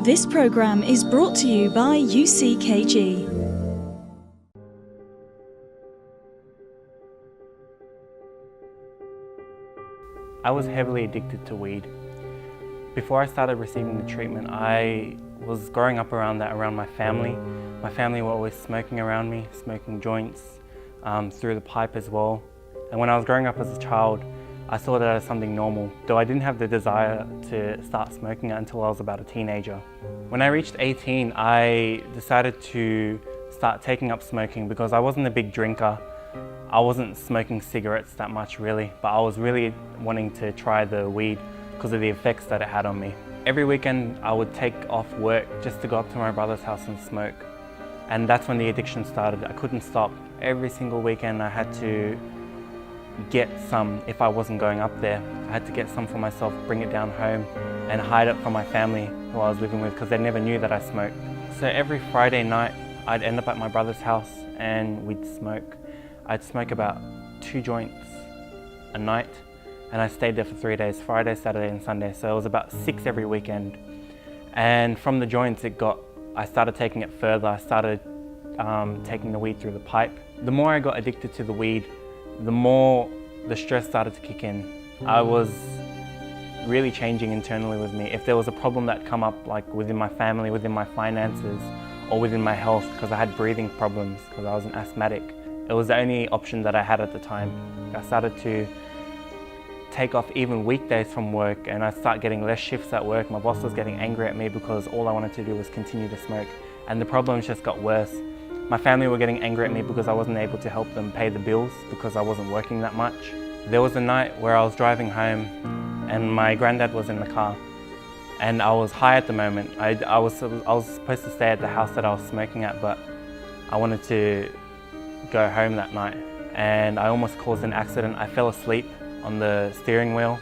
This program is brought to you by UCKG. I was heavily addicted to weed. Before I started receiving the treatment, I was growing up around my family. My family were always smoking around me, smoking joints through the pipe as well. And when I was growing up as a child, I saw that as something normal, though I didn't have the desire to start smoking it until I was about a teenager. When I reached 18, I decided to start taking up smoking because I wasn't a big drinker. I wasn't smoking cigarettes that much really, but I was really wanting to try the weed because of the effects that it had on me. Every weekend I would take off work just to go up to my brother's house and smoke. And that's when the addiction started. I couldn't stop. Every single weekend I had to get some if I wasn't going up there. I had to get some for myself, bring it down home and hide it from my family who I was living with because they never knew that I smoked. So every Friday night I'd end up at my brother's house and we'd smoke. I'd smoke about 2 joints a night and I stayed there for 3 days, Friday, Saturday and Sunday. So it was about 6 every weekend. And from the joints I started taking it further. I started taking the weed through the pipe. The more I got addicted to the weed, the more the stress started to kick in. I was really changing internally with me. If there was a problem that come up like within my family, within my finances, or within my health, because I had breathing problems, because I was an asthmatic, it was the only option that I had at the time. I started to take off even weekdays from work and I started getting less shifts at work. My boss was getting angry at me because all I wanted to do was continue to smoke. And the problems just got worse. My family were getting angry at me because I wasn't able to help them pay the bills because I wasn't working that much. There was a night where I was driving home and my granddad was in the car and I was high at the moment. I was supposed to stay at the house that I was smoking at, but I wanted to go home that night and I almost caused an accident. I fell asleep on the steering wheel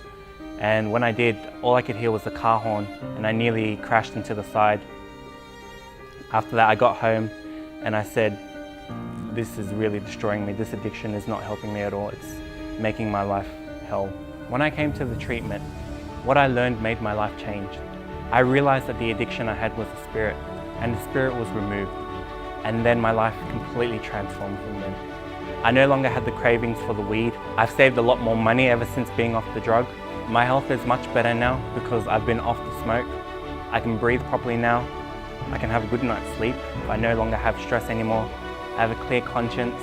and when I did, all I could hear was the car horn and I nearly crashed into the side. After that I got home and I said, this is really destroying me. This addiction is not helping me at all. It's making my life hell. When I came to the treatment, what I learned made my life change. I realized that the addiction I had was a spirit and the spirit was removed. And then my life completely transformed from then. I no longer had the cravings for the weed. I've saved a lot more money ever since being off the drug. My health is much better now because I've been off the smoke. I can breathe properly now. I can have a good night's sleep. I no longer have stress anymore. I have a clear conscience.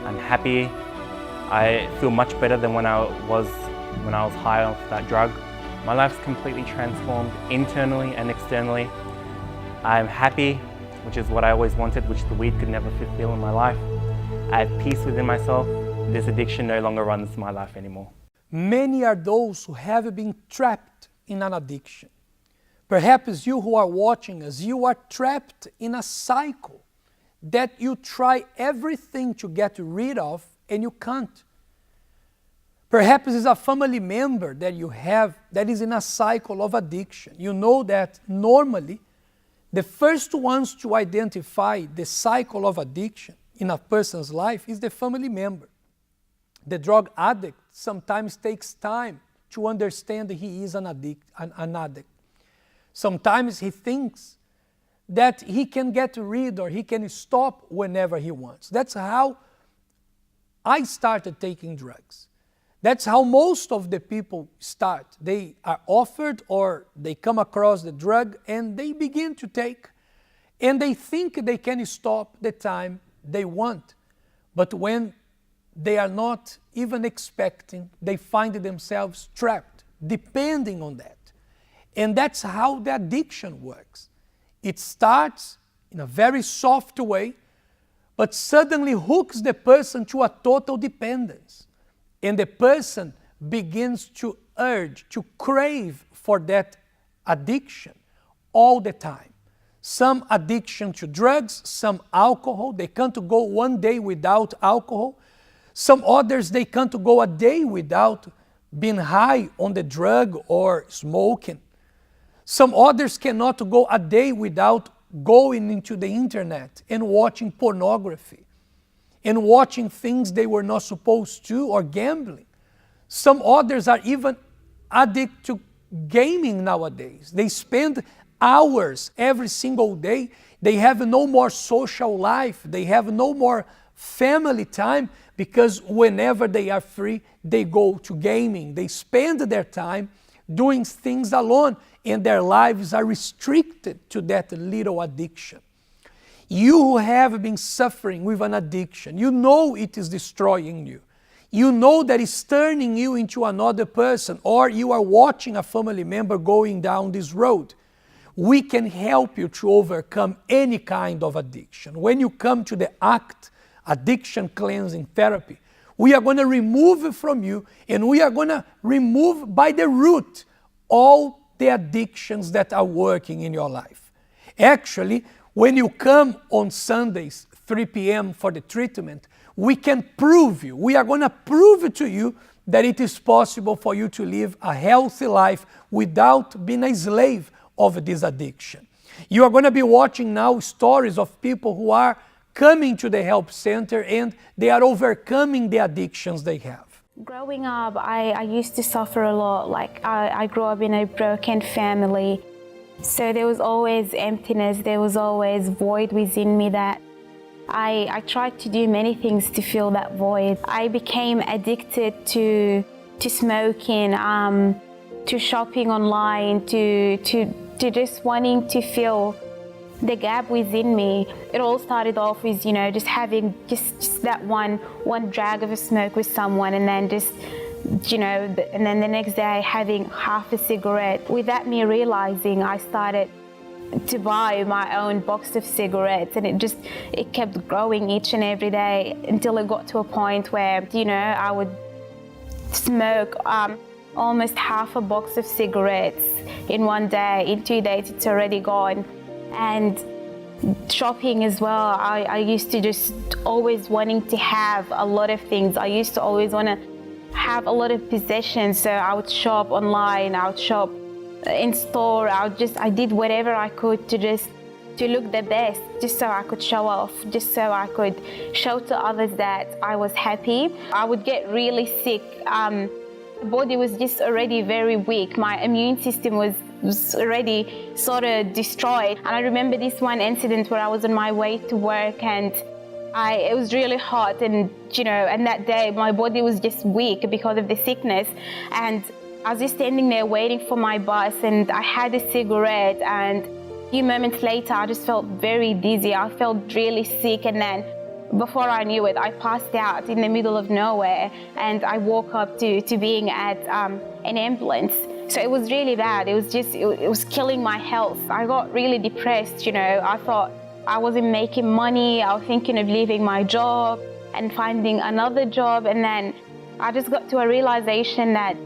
I'm happy. I feel much better than when I was high off that drug. My life's completely transformed internally and externally. I'm happy, which is what I always wanted, which the weed could never fulfill in my life. I have peace within myself. This addiction no longer runs my life anymore. Many are those who have been trapped in an addiction. Perhaps you who are watching us, you are trapped in a cycle that you try everything to get rid of and you can't. Perhaps it's a family member that you have that is in a cycle of addiction. You know that normally the first ones to identify the cycle of addiction in a person's life is the family member. The drug addict sometimes takes time to understand that he is an addict. Sometimes he thinks that he can get rid or he can stop whenever he wants. That's how I started taking drugs. That's how most of the people start. They are offered or they come across the drug and they begin to take and they think they can stop the time they want. But when they are not even expecting, they find themselves trapped, depending on that. And that's how the addiction works. It starts in a very soft way, but suddenly hooks the person to a total dependence. And the person begins to urge, to crave for that addiction all the time. Some addiction to drugs, some alcohol. They can't go one day without alcohol. Some others, they can't go a day without being high on the drug or smoking. Some others cannot go a day without going into the internet and watching pornography and watching things they were not supposed to or gambling. Some others are even addicted to gaming nowadays. They spend hours every single day. They have no more social life. They have no more family time, because whenever they are free, they go to gaming. They spend their time doing things alone, and their lives are restricted to that little addiction. You who have been suffering with an addiction, you know it is destroying you. You know that it's turning you into another person, or you are watching a family member going down this road. We can help you to overcome any kind of addiction. When you come to the ACT, Addiction Cleansing Therapy, we are going to remove it from you, and we are going to remove by the root all the addictions that are working in your life. Actually, when you come on Sundays, 3 p.m. for the treatment, we can prove you, we are going to prove it to you that it is possible for you to live a healthy life without being a slave of this addiction. You are going to be watching now stories of people who are coming to the help center and they are overcoming the addictions they have. Growing up, I used to suffer a lot. Like I grew up in a broken family. So there was always emptiness, there was always void within me that I tried to do many things to fill that void. I became addicted to smoking, to shopping online, to just wanting to fill the gap within me. It all started off with, just having just that one drag of a smoke with someone, and then just, and then the next day having half a cigarette. Without me realizing, I started to buy my own box of cigarettes, and it kept growing each and every day until it got to a point where, I would smoke almost half a box of cigarettes in one day. In 2 days, it's already gone. And shopping as well, I used to just always wanting to have a lot of things. I used to always want to have a lot of possessions, so I would shop online, I would shop in store, I did whatever I could to look the best, just so I could show off, just so I could show to others that I was happy. I would get really sick. The body was just already very weak. My immune system was already sort of destroyed. And I remember this one incident where I was on my way to work, and it was really hot, and and that day my body was just weak because of the sickness, and I was just standing there waiting for my bus, and I had a cigarette, and a few moments later I just felt very dizzy. I felt really sick, and then before I knew it, I passed out in the middle of nowhere, and I woke up to being at an ambulance. So it was really bad. It was killing my health. I got really depressed, I thought I wasn't making money. I was thinking of leaving my job and finding another job, and then I just got to a realization that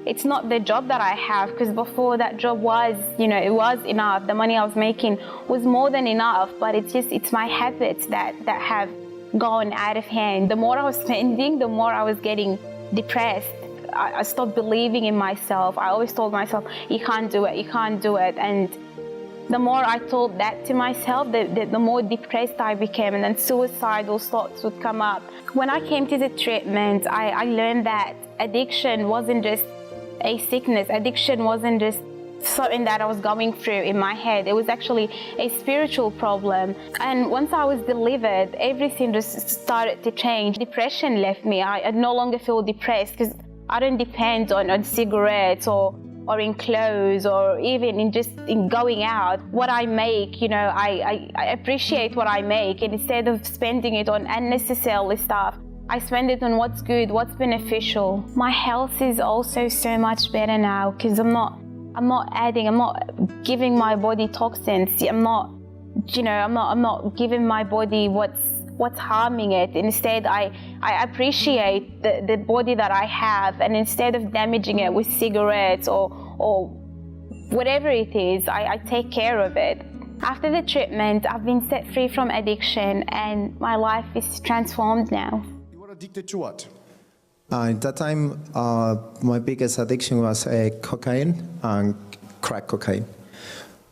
it's not the job that I have, because before that job was, it was enough. The money I was making was more than enough, but it's my habits that have gone out of hand. The more I was spending, the more I was getting depressed. I stopped believing in myself. I always told myself, you can't do it, you can't do it. And the more I told that to myself, the more depressed I became, and then suicidal thoughts would come up. When I came to the treatment, I learned that addiction wasn't just a sickness. Addiction wasn't just something that I was going through in my head. It was actually a spiritual problem. And once I was delivered, everything just started to change. Depression left me. I no longer feel depressed because I don't depend on cigarettes or in clothes, or even in going out. What I make, I appreciate what I make, and instead of spending it on unnecessary stuff, I spend it on what's good, what's beneficial. My health is also so much better now, because I'm not giving my body toxins. I'm not giving my body what's harming it. Instead, I appreciate the body that I have, and instead of damaging it with cigarettes or whatever it is, I take care of it. After the treatment, I've been set free from addiction, and my life is transformed now. You were addicted to what? At that time, my biggest addiction was cocaine and crack cocaine.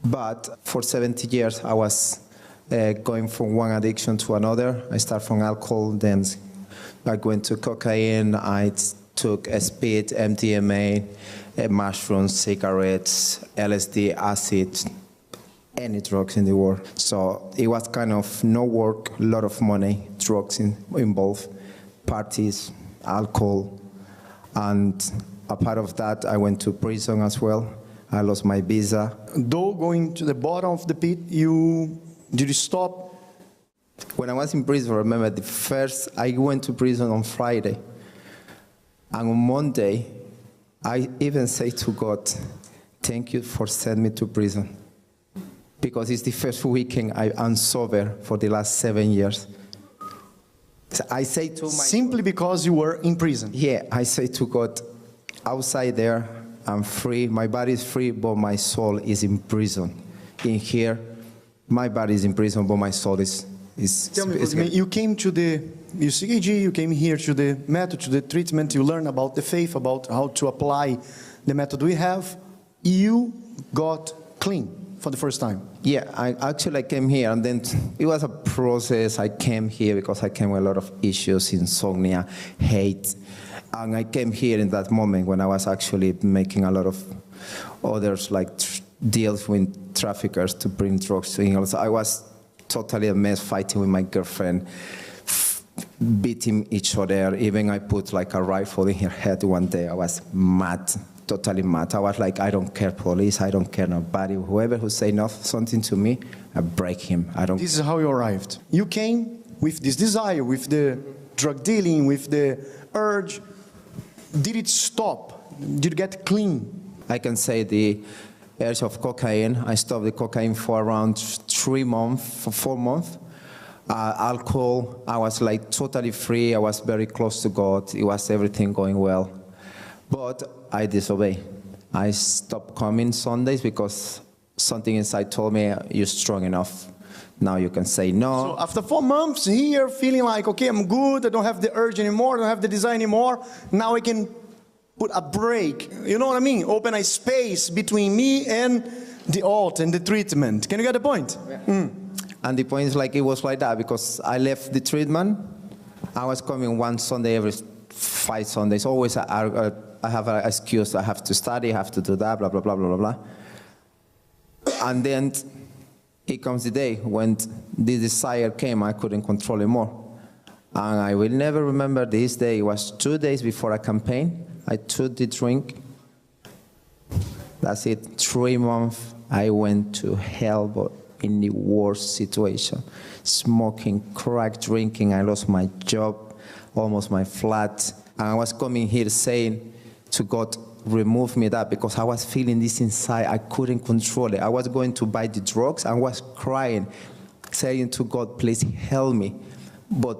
But for 70 years, I was going from one addiction to another. I started from alcohol, then I went to cocaine. I took speed, MDMA, mushrooms, cigarettes, LSD, acid, any drugs in the world. So it was kind of no work, a lot of money, drugs involved, parties, alcohol, and a part of that I went to prison as well. I lost my visa. Though going to the bottom of the pit, did you stop? When I was in prison, I remember I went to prison on Friday. And on Monday, I even say to God, thank you for sending me to prison. Because it's the first weekend I'm sober for the last 7 years. So I say to Simply because you were in prison? Yeah, I say to God, outside there, I'm free, my body is free, but my soul is in prison. In here, my body is in prison, but my soul is Tell me, you came to the UCKG, you came here to the method, to the treatment, you learn about the faith, about how to apply the method we have. You got clean for the first time. Yeah, I came here, and then it was a process. I came here because I came with a lot of issues, insomnia, hate. And I came here in that moment when I was actually making a lot of others, like deals with traffickers to bring drugs to England. So I was totally a mess, fighting with my girlfriend, beating each other. Even I put like a rifle in her head one day. I was mad, totally mad. I was like, I don't care police, I don't care nobody. Whoever who say something to me, I break him. This is how you arrived. You came with this desire, with the drug dealing, with the urge. Did it stop? Did you get clean? I can say the urge of cocaine. I stopped the cocaine for around 4 months. Alcohol, I was like totally free. I was very close to God. It was everything going well. But I disobeyed. I stopped coming Sundays because something inside told me, you're strong enough. Now you can say no. So after 4 months here, feeling like, okay, I'm good, I don't have the urge anymore, I don't have the desire anymore, now I can put a break, you know what I mean? Open a space between me and the altar and the treatment. Can you get the point? Yeah. And the point is like, it was like that because I left the treatment. I was coming one Sunday every 5 Sundays. Always I have an excuse. I have to study, I have to do that, blah, blah, blah, blah, blah, blah. And then it comes the day when the desire came, I couldn't control it more. And I will never remember this day. It was 2 days before a campaign. I took the drink. That's it. 3 months, I went to hell, but in the worst situation. Smoking, crack, drinking. I lost my job, almost my flat. And I was coming here saying to God, remove me that, because I was feeling this inside. I couldn't control it. I was going to buy the drugs. I was crying, saying to God, please help me. But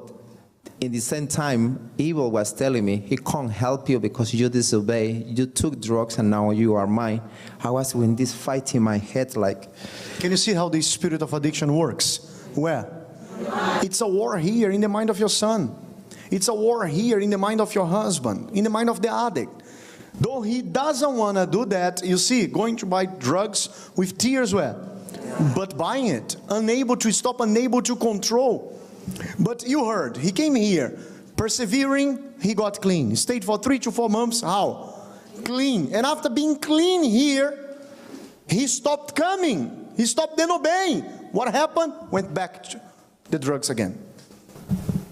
in the same time, evil was telling me, he can't help you because you disobey. You took drugs and now you are mine. I was in this fight in my head like... Can you see how the spirit of addiction works? Where? It's a war here in the mind of your son. It's a war here in the mind of your husband, in the mind of the addict. Though he doesn't want to do that, you see, going to buy drugs with tears where? But buying it, unable to stop, unable to control. But you heard, he came here, persevering, he got clean. He stayed for 3 to 4 months, how? Clean. And after being clean here, he stopped coming. He stopped then obeying. What happened? Went back to the drugs again.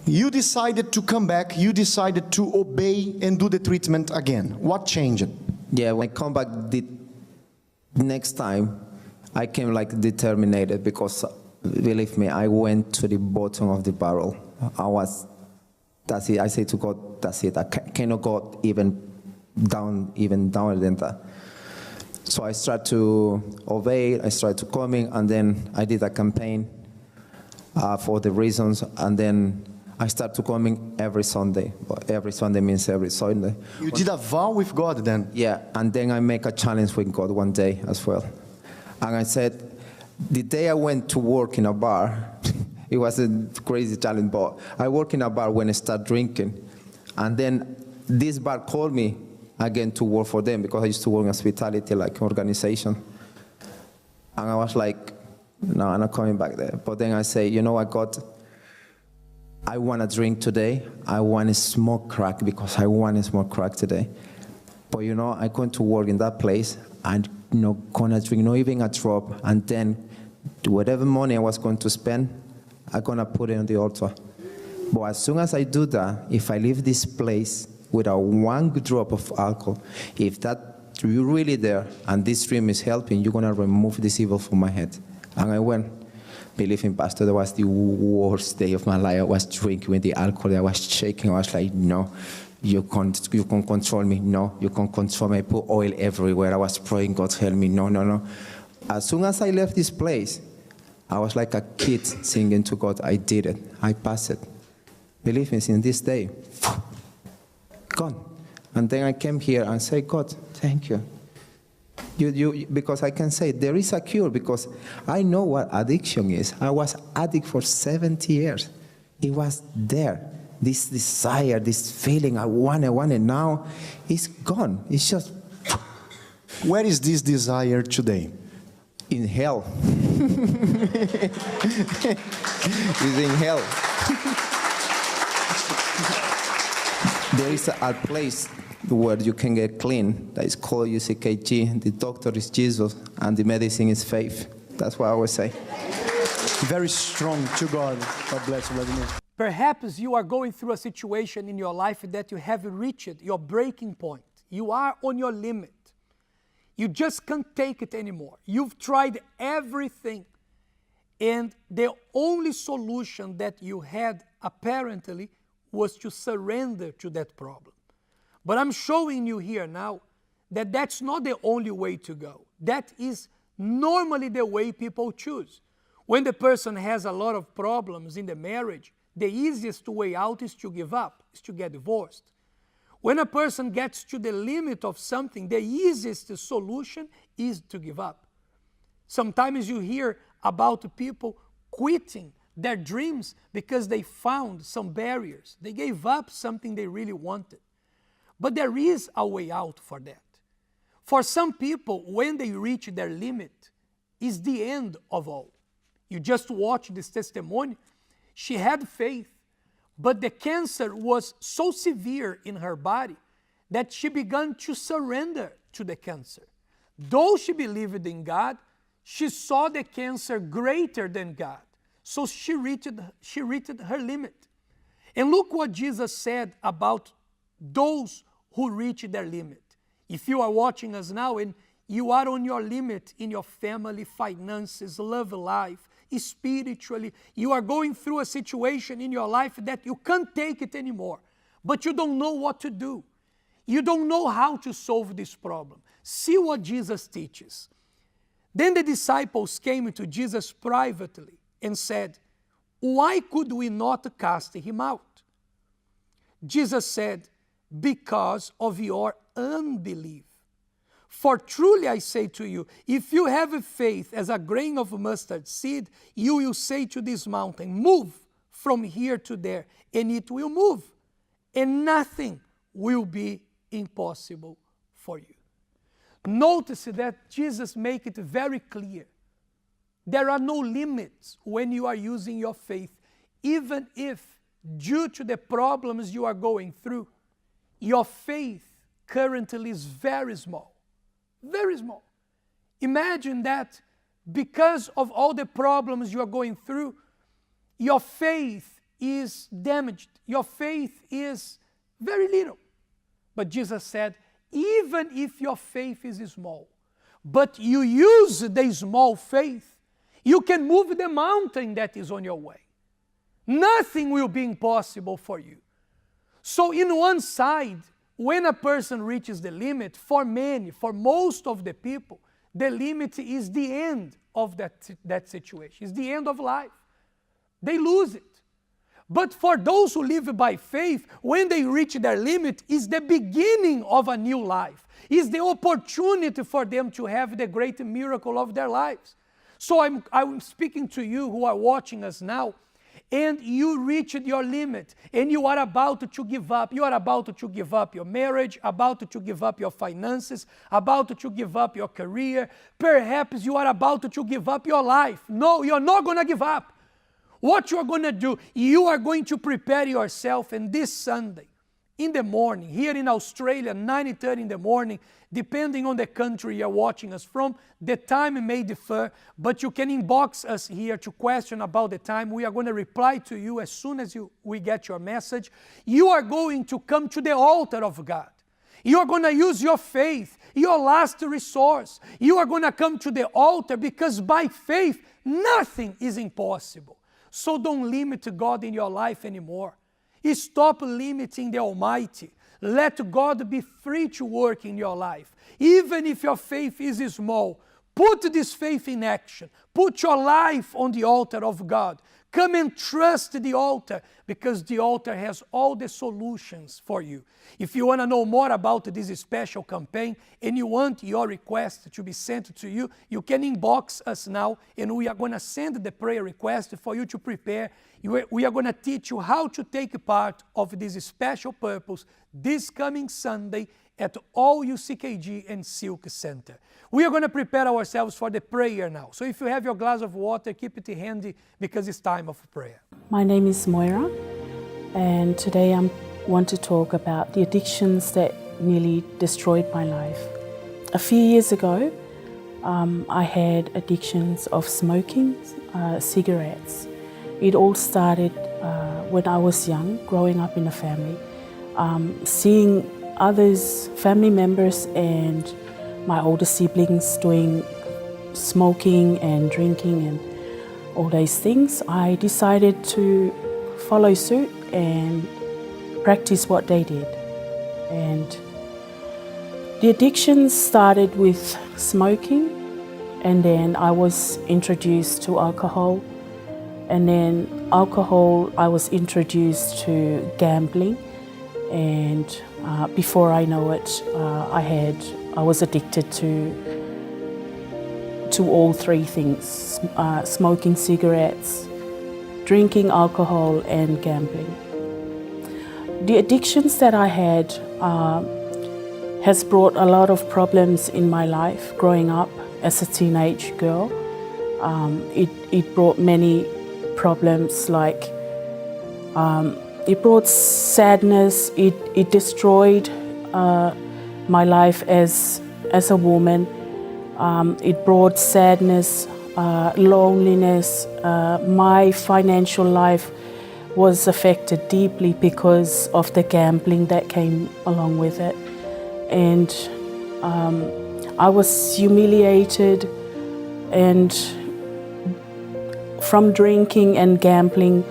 You decided to come back, you decided to obey and do the treatment again. What changed? Yeah, when I come back the next time, I came like determined because, believe me, I went to the bottom of the barrel. That's it. I say to God, that's it. I cannot go even down than that. So I started to obey, I started to coming, and then I did a campaign for the reasons, and then I started to coming every Sunday. Every Sunday means every Sunday. You did a vow with God then? Yeah, and then I make a challenge with God one day as well. And I said, the day I went to work in a bar, it was a crazy challenge, but I work in a bar when I start drinking. And then this bar called me again to work for them because I used to work in hospitality, like organization. And I was like, no, I'm not coming back there. But then I say, you know what, God, I want to drink today. I want to smoke crack because I want to smoke crack today. But you know, I'm going to work in that place. I'm not going to drink, not even a drop. And then Whatever money I was going to spend, I'm going to put it on the altar. But as soon as I do that, if I leave this place without one drop of alcohol, if that you're really there and this dream is helping, you're going to remove this evil from my head. And I went. Believe me, Pastor, that was the worst day of my life. I was drinking with the alcohol. I was shaking. I was like, no, you can't control me. No, you can't control me. I put oil everywhere. I was praying, God help me. No, no, no. As soon as I left this place, I was like a kid singing to God. I did it. I passed it. Believe me, since this day, gone. And then I came here and said, God, thank you. Because I can say there is a cure, because I know what addiction is. I was addict for 70 years. It was there. This desire, this feeling, I want it. Now it's gone. It's just... Where is this desire today? In hell. It's in hell. There is a place where you can get clean that is called UCKG. The doctor is Jesus and the medicine is faith. That's what I would say. Very strong to God. God bless you, Vladimir. Perhaps you are going through a situation in your life that you have reached your breaking point. You are on your limit. You just can't take it anymore. You've tried everything. And the only solution that you had apparently was to surrender to that problem. But I'm showing you here now that that's not the only way to go. That is normally the way people choose. When the person has a lot of problems in the marriage, the easiest way out is to give up, is to get divorced. When a person gets to the limit of something, the easiest solution is to give up. Sometimes you hear about people quitting their dreams because they found some barriers. They gave up something they really wanted. But there is a way out for that. For some people, when they reach their limit, is the end of all. You just watch this testimony. She had faith, but the cancer was so severe in her body that she began to surrender to the cancer. Though she believed in God, she saw the cancer greater than God. So she reached her limit. And look what Jesus said about those who reach their limit. If you are watching us now and you are on your limit in your family, finances, love life, spiritually, you are going through a situation in your life that you can't take it anymore, but you don't know what to do. You don't know how to solve this problem. See what Jesus teaches. Then the disciples came to Jesus privately and said, "Why could we not cast him out?" Jesus said, "Because of your unbelief. For truly I say to you, if you have a faith as a grain of mustard seed, you will say to this mountain, 'Move from here to there,' and it will move, and nothing will be impossible for you." Notice that Jesus makes it very clear. There are no limits when you are using your faith, even if, due to the problems you are going through, your faith currently is very small. Very small. Imagine that because of all the problems you are going through, your faith is damaged. Your faith is very little. But Jesus said, even if your faith is small, but you use the small faith, you can move the mountain that is on your way. Nothing will be impossible for you. So in one side, when a person reaches the limit, for many, for most of the people, the limit is the end of that situation. It's the end of life. They lose it. But for those who live by faith, when they reach their limit, is the beginning of a new life. Is the opportunity for them to have the great miracle of their lives. So I'm speaking to you who are watching us now, and you reached your limit, and you are about to give up. You are about to give up your marriage, about to give up your finances, about to give up your career. Perhaps you are about to give up your life. No, you're not going to give up. What you are going to do, you are going to prepare yourself, and this Sunday, in the morning. Here in Australia, 9:30 in the morning, depending on the country you're watching us from, the time may differ, but you can inbox us here to question about the time. We are going to reply to you as soon as we get your message. You are going to come to the altar of God. You are going to use your faith, your last resource. You are going to come to the altar because by faith, nothing is impossible. So don't limit God in your life anymore. Stop limiting the Almighty. Let God be free to work in your life. Even if your faith is small, put this faith in action. Put your life on the altar of God. Come and trust the altar because the altar has all the solutions for you. If you want to know more about this special campaign and you want your request to be sent to you, you can inbox us now and we are going to send the prayer request for you to prepare. We are going to teach you how to take part of this special purpose this coming Sunday at All UCKG and Silk Center. We are going to prepare ourselves for the prayer now. So if you have your glass of water, keep it handy because it's time of prayer. My name is Moira, and today I want to talk about the addictions that nearly destroyed my life. A few years ago, I had addictions of smoking cigarettes. It all started when I was young, growing up in a family, seeing others, family members and my older siblings doing smoking and drinking and all these things. I decided to follow suit and practice what they did. And the addictions started with smoking, and then I was introduced to alcohol, and then alcohol I was introduced to gambling, and before I know it, I was addicted to all three things: smoking cigarettes, drinking alcohol, and gambling. The addictions that I had has brought a lot of problems in my life growing up as a teenage girl. It brought many problems, like it brought sadness. It destroyed my life as a woman. It brought sadness, loneliness. My financial life was affected deeply because of the gambling that came along with it. And I was humiliated, and from drinking and gambling,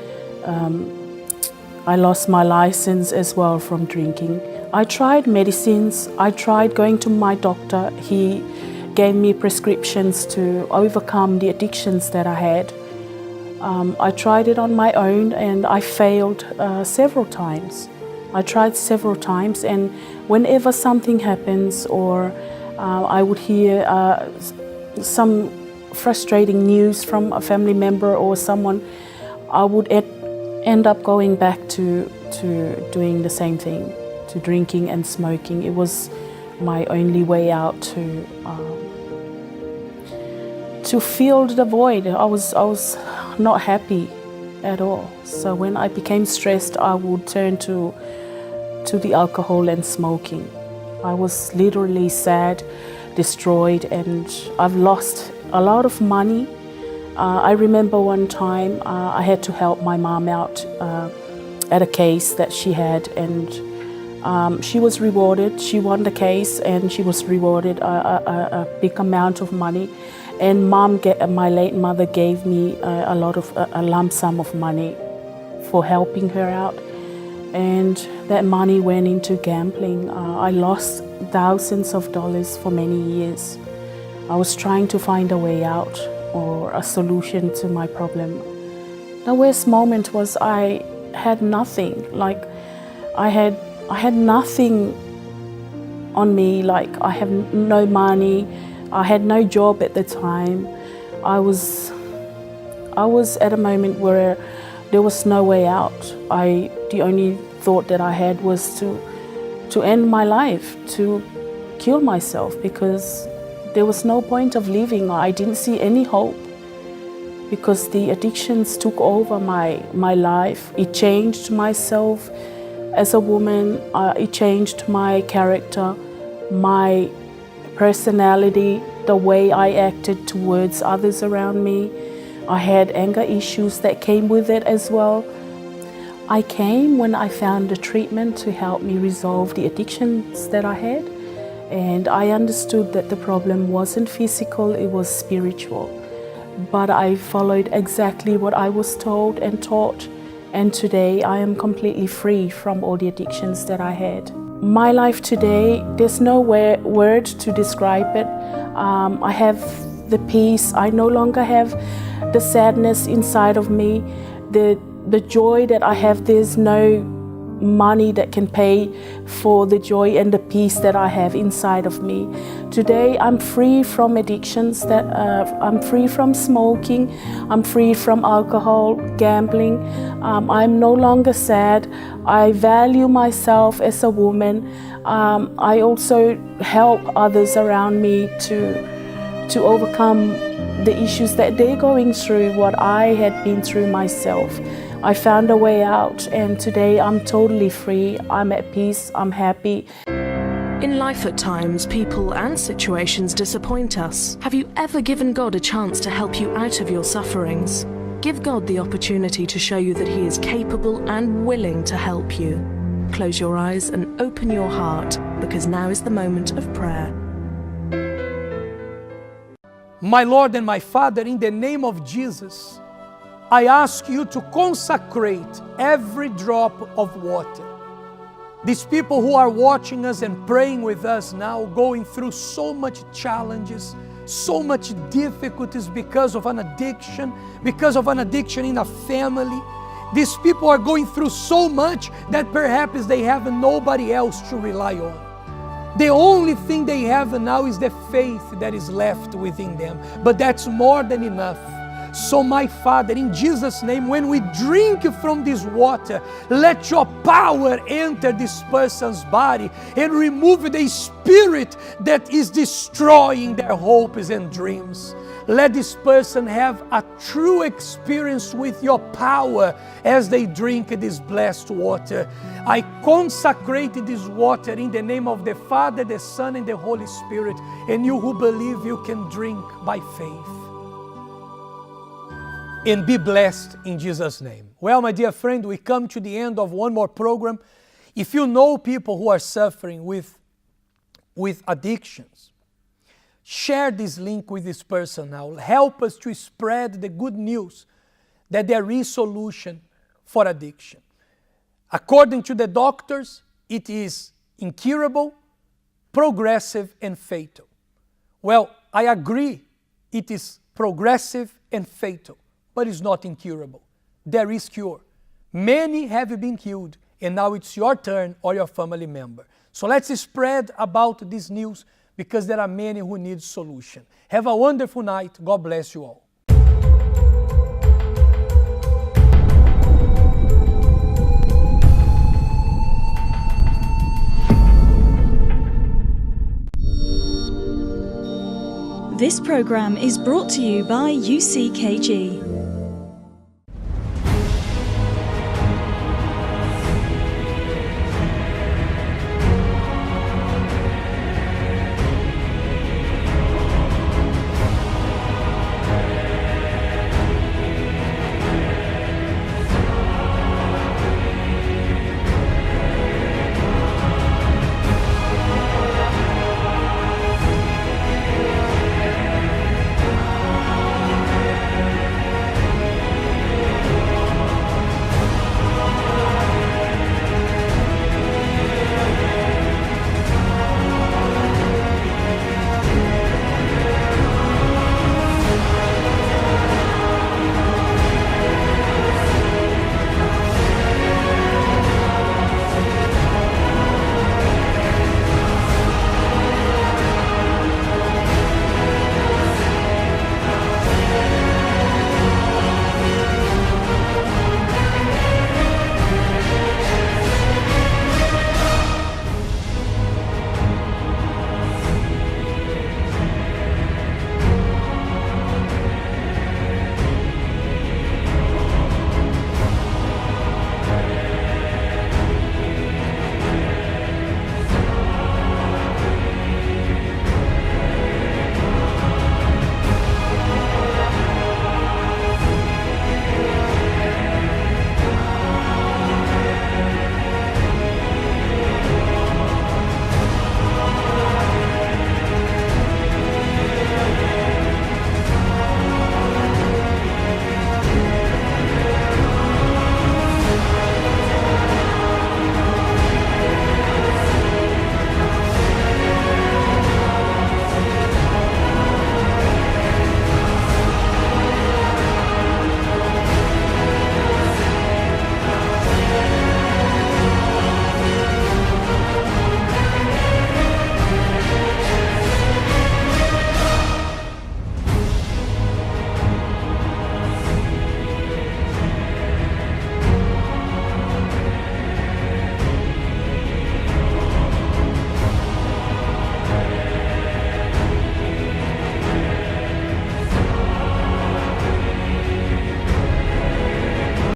I lost my license as well from drinking. I tried medicines, I tried going to my doctor. He gave me prescriptions to overcome the addictions that I had. I tried it on my own and I failed several times. I tried several times, and whenever something happens or I would hear some frustrating news from a family member or someone, I would end up going back to doing the same thing, to drinking and smoking. It was my only way out to fill the void. I was not happy at all. So when I became stressed, I would turn to the alcohol and smoking. I was literally sad, destroyed, and I've lost a lot of money. I remember one time I had to help my mom out at a case that she had, and she was rewarded. She won the case and she was rewarded a big amount of money. And my late mother gave me a lump sum of money for helping her out. And that money went into gambling. I lost thousands of dollars for many years. I was trying to find a way out or a solution to my problem. The worst moment was I had nothing. Like I had nothing on me. Like I have no money. I had no job at the time. I was at a moment where there was no way out. The only thought that I had was to end my life, to kill myself, because there was no point of living. I didn't see any hope because the addictions took over my life. It changed myself As a woman, it changed my character, my personality, the way I acted towards others around me. I had anger issues that came with it as well. I came when I found a treatment to help me resolve the addictions that I had, and I understood that the problem wasn't physical, it was spiritual. But I followed exactly what I was told and taught, and today I am completely free from all the addictions that I had. My life today, there's no word to describe it. I have the peace. I no longer have the sadness inside of me, the joy that I have. There's no money that can pay for the joy and the peace that I have inside of me. Today I'm free from addictions, I'm free from smoking, I'm free from alcohol, gambling. I'm no longer sad. I value myself as a woman. I also help others around me to overcome the issues that they're going through, what I had been through myself. I found a way out, and today I'm totally free. I'm at peace, I'm happy. In life at times, people and situations disappoint us. Have you ever given God a chance to help you out of your sufferings? Give God the opportunity to show you that He is capable and willing to help you. Close your eyes and open your heart, because now is the moment of prayer. My Lord and my Father, in the name of Jesus, I ask you to consecrate every drop of water. These people who are watching us and praying with us now, going through so much challenges, so much difficulties because of an addiction in a family. These people are going through so much that perhaps they have nobody else to rely on. The only thing they have now is the faith that is left within them, but that's more than enough. So my Father, in Jesus' name, when we drink from this water, let your power enter this person's body and remove the spirit that is destroying their hopes and dreams. Let this person have a true experience with your power as they drink this blessed water. I consecrate this water in the name of the Father, the Son, and the Holy Spirit, and you who believe, you can drink by faith. And be blessed in Jesus' name. Well, my dear friend, we come to the end of one more program. If you know people who are suffering with addictions, share this link with this person now. Help us to spread the good news that there is solution for addiction. According to the doctors, it is incurable, progressive, and fatal. Well, I agree, it is progressive and fatal, but it's not incurable. There is cure. Many have been healed, and now it's your turn or your family member. So let's spread about this news, because there are many who need solution. Have a wonderful night. God bless you all. This program is brought to you by UCKG.